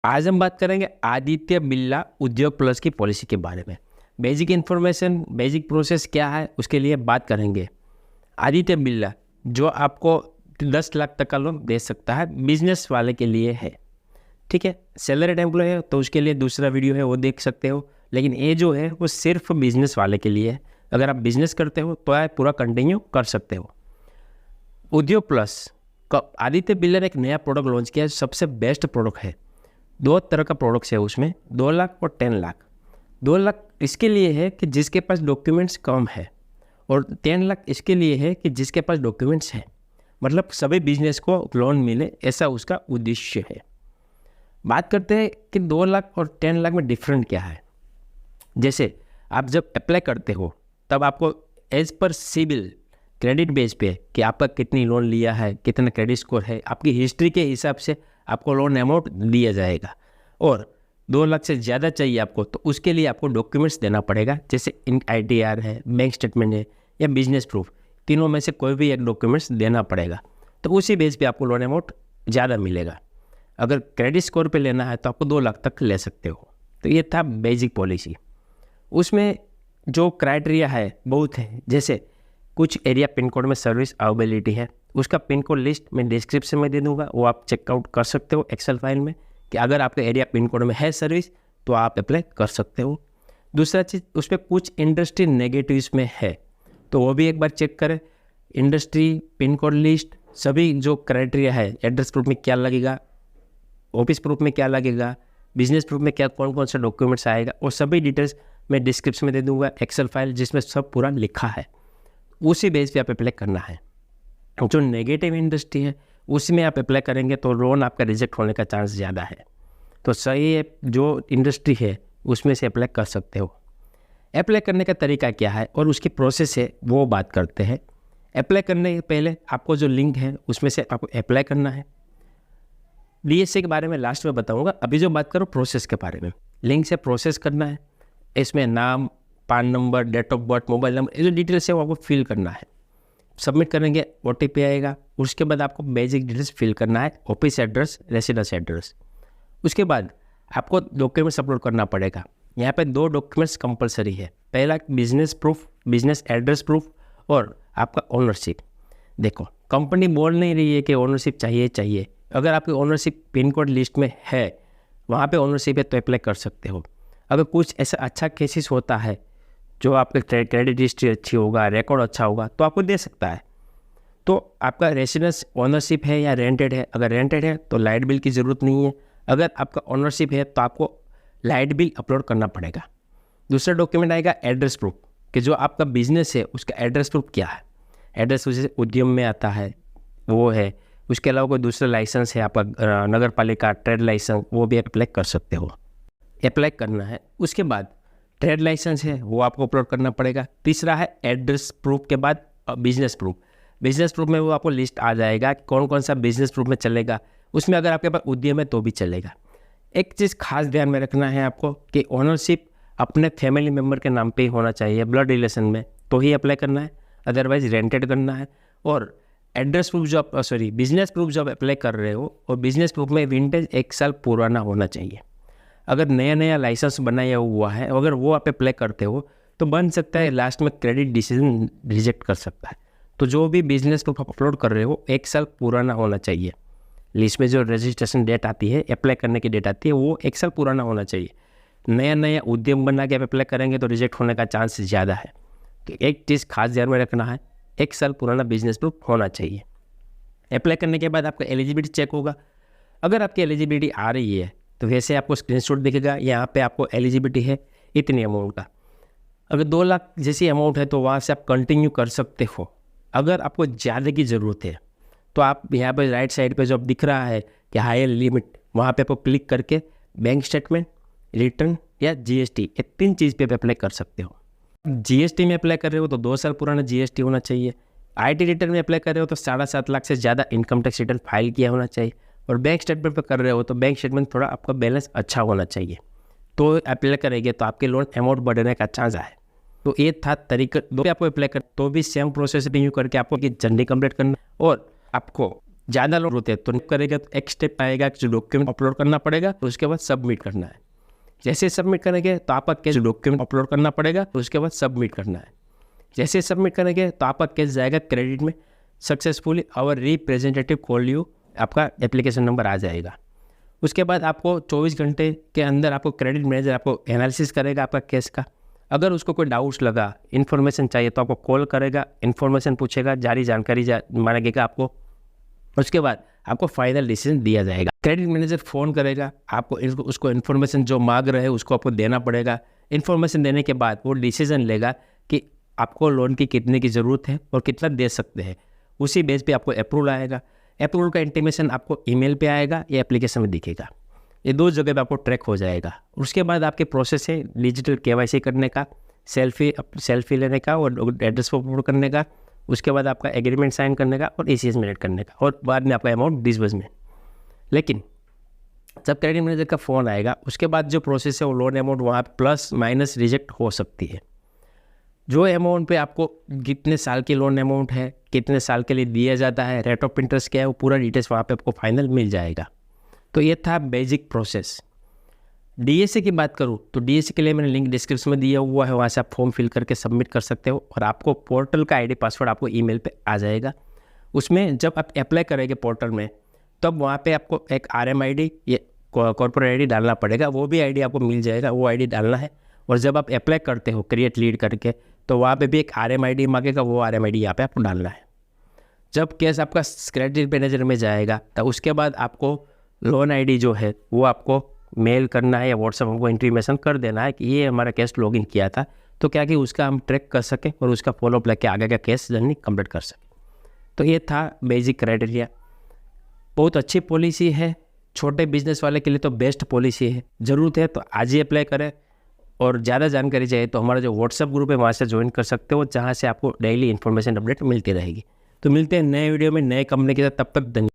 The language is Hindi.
आज हम बात करेंगे आदित्य बिरला उद्योग प्लस की पॉलिसी के बारे में। बेसिक इन्फॉर्मेशन, बेसिक प्रोसेस क्या है उसके लिए बात करेंगे। आदित्य बिरला जो आपको 10 लाख तक का लोन दे सकता है, बिजनेस वाले के लिए है। ठीक है, सैलरीड एम्प्लॉय है तो उसके लिए दूसरा वीडियो है वो देख सकते हो, लेकिन ये जो है वो सिर्फ बिजनेस वाले के लिए है। अगर आप बिजनेस करते हो तो आप पूरा कंटिन्यू कर सकते हो। उद्योग प्लस का आदित्य बिरला ने एक नया प्रोडक्ट लॉन्च किया है, सबसे बेस्ट प्रोडक्ट है। 2 तरह का प्रोडक्ट्स है उसमें, 2 लाख और 10 लाख। 2 लाख इसके लिए है कि जिसके पास डॉक्यूमेंट्स कम है, और 10 लाख इसके लिए है कि जिसके पास डॉक्यूमेंट्स है, मतलब सभी बिजनेस को लोन मिले, ऐसा उसका उद्देश्य है। बात करते हैं कि 2 लाख और 10 लाख में डिफरेंट क्या है। जैसे आप जब अप्लाई करते हो तब आपको as per CIBIL credit base पे कि आपका कितनी लोन लिया है, कितना क्रेडिट स्कोर है, आपकी हिस्ट्री के हिसाब से आपको लोन अमाउंट दिया जाएगा। और 2 लाख से ज़्यादा चाहिए आपको तो उसके लिए आपको डॉक्यूमेंट्स देना पड़ेगा, जैसे ITR है, बैंक स्टेटमेंट है या बिजनेस प्रूफ। तीनों में से कोई भी एक डॉक्यूमेंट्स देना पड़ेगा, तो उसी बेस पे आपको लोन अमाउंट ज़्यादा मिलेगा। अगर क्रेडिट स्कोर पे लेना है तो आपको 2 लाख तक ले सकते हो। तो ये था बेसिक पॉलिसी। उसमें जो क्राइटेरिया है बहुत है, जैसे कुछ एरिया पिन कोड में सर्विस अवेलेबिलिटी है, उसका पिन कोड लिस्ट मैं डिस्क्रिप्शन में दे दूंगा, वो आप चेकआउट कर सकते हो एक्सेल फाइल में कि अगर आपके एरिया पिन कोड में है सर्विस तो आप अप्लाई कर सकते हो। दूसरा चीज़, उस पर कुछ इंडस्ट्री नेगेटिव्स में है तो वो भी एक बार चेक करें। इंडस्ट्री, पिन कोड लिस्ट, सभी जो क्राइटेरिया है, एड्रेस प्रूफ में क्या लगेगा, ऑफिस प्रूफ में क्या लगेगा, बिजनेस प्रूफ में क्या कौन कौन सा डॉक्यूमेंट्स आएगा, वो सभी डिटेल्स मैं डिस्क्रिप्शन में दे दूंगा एक्सेल फाइल जिसमें सब पूरा लिखा है। उसी बेस पे आप अप्लाई करना है। जो नेगेटिव इंडस्ट्री है उसमें आप अप्लाई करेंगे तो लोन आपका रिजेक्ट होने का चांस ज़्यादा है। तो सही है, जो इंडस्ट्री है उसमें से अप्लाई कर सकते हो। अप्लाई करने का तरीका क्या है और उसकी प्रोसेस है वो बात करते हैं। अप्लाई करने के पहले आपको जो लिंक है उसमें से आपको अप्लाई करना है। DSA के बारे में लास्ट में बताऊंगा, अभी जो बात करो प्रोसेस के बारे में। लिंक से प्रोसेस करना है, इसमें नाम, PAN number, date of birth, mobile number, ये जो डिटेल्स है वो आपको फिल करना है। सबमिट करेंगे, OTP आएगा। उसके बाद आपको बेसिक डिटेल्स फिल करना है, ऑफिस एड्रेस, रेसिडेंस एड्रेस। उसके बाद आपको डॉक्यूमेंट्स अपलोड करना पड़ेगा। यहाँ पे 2 डॉक्यूमेंट्स कंपलसरी है। पहला business proof, business address proof, और आपका ओनरशिप। देखो, कंपनी बोल नहीं रही है कि ओनरशिप चाहिए। अगर आपकी ओनरशिप पिन कोड लिस्ट में है, वहाँ पे ओनरशिप है तो अप्लाई कर सकते हो। अगर कुछ ऐसा अच्छा केसेस होता है जो आपका क्रेडिट हिस्ट्री अच्छी होगा, रिकॉर्ड अच्छा होगा, तो आपको दे सकता है। तो आपका रेसिडेंस ओनरशिप है या रेंटेड है, अगर रेंटेड है तो लाइट बिल की ज़रूरत नहीं है। अगर आपका ओनरशिप है तो आपको लाइट बिल अपलोड करना पड़ेगा। दूसरा डॉक्यूमेंट आएगा एड्रेस प्रूफ, कि जो आपका बिजनेस है उसका एड्रेस प्रूफ क्या है। एड्रेस जैसे उद्यम में आता है वो है। उसके अलावा कोई दूसरा लाइसेंस है आपका, नगर पालिका ट्रेड लाइसेंस, वो भी अप्लाई कर सकते हो। अप्लाई करना है। उसके बाद ट्रेड लाइसेंस है वो आपको अपलोड करना पड़ेगा। तीसरा है एड्रेस प्रूफ के बाद बिजनेस प्रूफ। बिजनेस प्रूफ में वो आपको लिस्ट आ जाएगा कि कौन कौन सा बिजनेस प्रूफ में चलेगा। उसमें अगर आपके पास उद्यम है तो भी चलेगा। एक चीज़ खास ध्यान में रखना है आपको कि ओनरशिप अपने फैमिली मेम्बर के नाम पे ही होना चाहिए, ब्लड रिलेशन में तो ही अप्लाई करना है, अदरवाइज रेंटेड करना है। और एड्रेस प्रूफ जो आप बिजनेस प्रूफ जो आप अप्लाई कर रहे हो, और बिजनेस प्रूफ में विंटेज 1 साल पुराना होना चाहिए। अगर नया लाइसेंस बनाया हुआ है, अगर वो आप अप्लाई करते हो तो बन सकता है लास्ट में क्रेडिट डिसीजन रिजेक्ट कर सकता है। तो जो भी बिजनेस प्रूफ आप अपलोड कर रहे हो 1 साल पुराना होना चाहिए। लिस्ट में जो रजिस्ट्रेशन डेट आती है, अप्लाई करने की डेट आती है, वो 1 साल पुराना होना चाहिए। नया उद्यम बना के आप अप्लाई करेंगे तो रिजेक्ट होने का चांस ज़्यादा है। तो एक चीज़ खास ध्यान में रखना है, 1 साल पुराना बिजनेस प्रूफ होना चाहिए। अप्लाई करने के बाद आपका एलिजिबिलिटी चेक होगा। अगर आपकी एलिजिबिलिटी आ रही है तो वैसे आपको स्क्रीनशॉट दिखेगा, यहाँ पे आपको एलिजिबिलिटी है इतनी अमाउंट का। अगर 2 लाख जैसी अमाउंट है तो वहाँ से आप कंटिन्यू कर सकते हो। अगर आपको ज़्यादा की ज़रूरत है तो आप यहाँ पर राइट साइड पे जो अब दिख रहा है कि हायर लिमिट, वहाँ पे आपको क्लिक करके बैंक स्टेटमेंट, रिटर्न या GST, ये 3 चीज़ पे अप्लाई कर सकते हो। GST में अप्लाई कर रहे हो तो 2 साल पुराना GST होना चाहिए। IT रिटर्न में अप्लाई कर रहे हो तो 7.5 लाख से ज़्यादा इनकम टैक्स रिटर्न फाइल किया होना चाहिए। और बैंक स्टेटमेंट पर कर रहे हो तो बैंक स्टेटमेंट थोड़ा आपका बैलेंस अच्छा होना चाहिए, तो अप्लाई करेंगे तो आपके लोन अमाउंट बढ़ने का चांस है। तो ये था तरीका। दो पे आपको अप्लाई कर तो भी सेम प्रोसेस रिन्यू करके आपको जल्दी कंप्लीट करना, और आपको ज़्यादा लोड होते हैं तो करेगा तो एक स्टेप आएगा कि जो डॉक्यूमेंट अपलोड करना पड़ेगा, तो उसके बाद सबमिट करना है। जैसे सबमिट करेंगे तो आपका केस डॉक्यूमेंट अपलोड करना पड़ेगा, तो उसके बाद सबमिट करना है। जैसे सबमिट करेंगे तो आपका केस जाएगा क्रेडिट में, successfully our representative call you, आपका एप्लीकेशन नंबर आ जाएगा। उसके बाद आपको 24 घंटे के अंदर आपको क्रेडिट मैनेजर आपको एनालिसिस करेगा आपका केस का। अगर उसको कोई डाउट्स लगा, इन्फॉर्मेशन चाहिए तो आपको कॉल करेगा, इन्फॉर्मेशन पूछेगा, जारी जानकारी मांगेगा आपको। उसके बाद आपको फाइनल डिसीजन दिया जाएगा। क्रेडिट मैनेजर फ़ोन करेगा आपको, उसको इन्फॉर्मेशन जो मांग रहे हैं उसको आपको देना पड़ेगा। इन्फॉर्मेशन देने के बाद वो डिसीजन लेगा कि आपको लोन की कितने की ज़रूरत है और कितना दे सकते हैं। उसी बेस पे आपको अप्रूवल आएगा। अप्रूवल का इंटीमेशन आपको ईमेल पे आएगा या एप्लीकेशन में दिखेगा। ये 2 जगह पे आपको ट्रैक हो जाएगा। उसके बाद आपके प्रोसेस है डिजिटल KYC करने का, सेल्फी लेने का और एड्रेस को अपलोड करने का। उसके बाद आपका एग्रीमेंट साइन करने का और ECS मिनट करने का, और बाद में आपका अमाउंट डिसबर्समेंट। लेकिन जब क्रेडिट मैनेजर का फ़ोन आएगा उसके बाद जो प्रोसेस है वो लोन अमाउंट वहाँ प्लस माइनस रिजेक्ट हो सकती है। जो अमाउंट पे आपको कितने साल की लोन अमाउंट है, कितने साल के लिए दिया जाता है, रेट ऑफ इंटरेस्ट क्या है, वो पूरा डिटेल्स वहाँ पे आपको फाइनल मिल जाएगा। तो ये था बेसिक प्रोसेस। DSA की बात करूँ तो DSA के लिए मैंने लिंक डिस्क्रिप्शन में दिया हुआ है, वहाँ से आप फॉर्म फिल करके सबमिट कर सकते हो और आपको पोर्टल का ID पासवर्ड आपको ईमेल पे आ जाएगा। उसमें जब आप अप्लाई करेंगे पोर्टल में तब वहाँ पे आपको एक RMID या कॉर्पोरेट ID डालना पड़ेगा, वो भी ID आपको मिल जाएगा, वो ID डालना है। और जब आप अप्लाई करते हो क्रिएट लीड करके तो वहाँ पे भी एक RMID मांगेगा, वो RMID यहाँ पे आपको डालना है। जब केस आपका क्रेडिट मैनेजर में जाएगा तो उसके बाद आपको लोन ID जो है वो आपको मेल करना है या व्हाट्सएप हमको इंटीमेशन कर देना है कि ये हमारा केस लॉगिन किया था, तो क्या कि उसका हम ट्रैक कर सकें और उसका फॉलोअप लेके आगे का केस जर्नी कंप्लीट कर सकें। तो ये था बेसिक क्राइटेरिया। बहुत अच्छी पॉलिसी है, छोटे बिजनेस वाले के लिए तो बेस्ट पॉलिसी है। ज़रूरत है तो आज ही अप्लाई करें, और ज़्यादा जानकारी चाहिए तो हमारा जो व्हाट्सएप ग्रुप है वहाँ से ज्वाइन कर सकते हो, जहाँ से आपको डेली इन्फॉर्मेशन अपडेट मिलती रहेगी। तो मिलते हैं नए वीडियो में नए कंपनी के साथ, तब तक धन्यवाद।